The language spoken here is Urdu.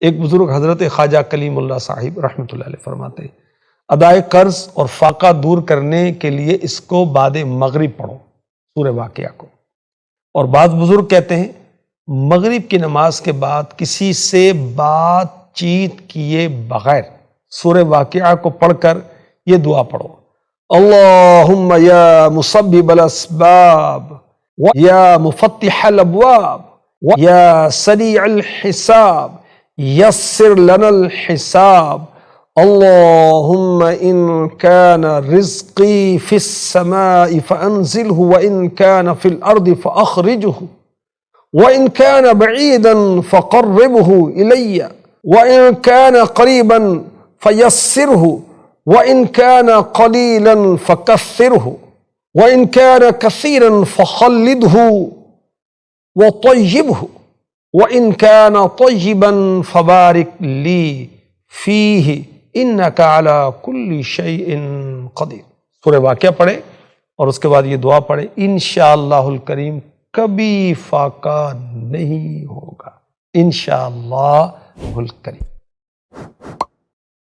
ایک بزرگ حضرت خواجہ کلیم اللہ صاحب رحمۃ اللہ علیہ فرماتے ہیں ادائے قرض اور فاقہ دور کرنے کے لیے اس کو بعد مغرب پڑھو، سورہ واقعہ کو۔ اور بعض بزرگ کہتے ہیں مغرب کی نماز کے بعد کسی سے بات چیت کیے بغیر سورہ واقعہ کو پڑھ کر یہ دعا پڑھو، اللہم یا مسبب الاسباب یا مفتح الابواب یا سریع الحساب یسر لنا الحساب، اللہم ان کان رزقی فی السماء فانزلہ وان کان فی الارض فاخرجہ وان کان بعیدا فقربہ الی وان کان قریبا فیسرہ وان کان قلیلا فکثرہ وان کان کثیرا فخلدہ وطیبہ وَإِن كَانَ طَيِّبًا فَبَارِكْ لِي فِيهِ إِنَّكَ عَلَى كُلِّ شَيْءٍ قَدِيرٌ۔ سورہ واقعہ پڑھے اور اس کے بعد یہ دعا پڑھے، انشاءاللہ الکریم کبھی فاقہ نہیں ہوگا، انشاءاللہ الکریم۔